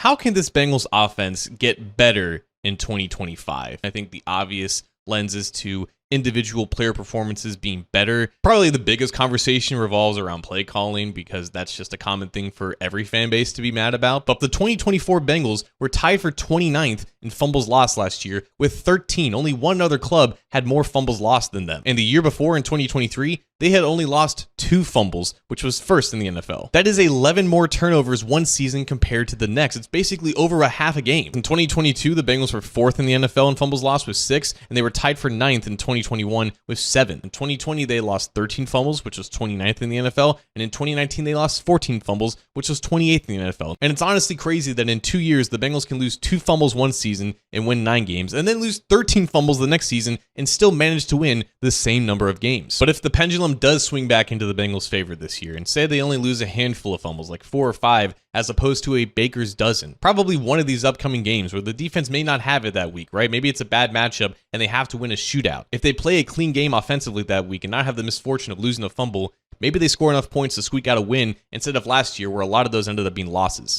how can this Bengals offense get better in 2025? I think the obvious lenses to individual player performances being better. Probably the biggest conversation revolves around play calling because that's just a common thing for every fan base to be mad about. But the 2024 Bengals were tied for 29th in fumbles lost last year with 13. Only one other club had more fumbles lost than them. And the year before in 2023, they had only lost 2 fumbles, which was first in the NFL. That is 11 more turnovers one season compared to the next. It's basically over a half a game. In 2022, the Bengals were 4th in the NFL in fumbles lost with 6, and they were tied for 9th in 2021 with 7. In 2020, they lost 13 fumbles, which was 29th in the NFL, and in 2019, they lost 14 fumbles, which was 28th in the NFL. And it's honestly crazy that in 2 years, the Bengals can lose 2 fumbles one season and win 9 games, and then lose 13 fumbles the next season and still manage to win the same number of games. But if the pendulum does swing back into the Bengals' favor this year, and say they only lose a handful of fumbles, like 4 or 5, as opposed to a baker's dozen, probably one of these upcoming games where the defense may not have it that week, right? Maybe it's a bad matchup and they have to win a shootout. If they play a clean game offensively that week and not have the misfortune of losing a fumble, maybe they score enough points to squeak out a win instead of last year where a lot of those ended up being losses.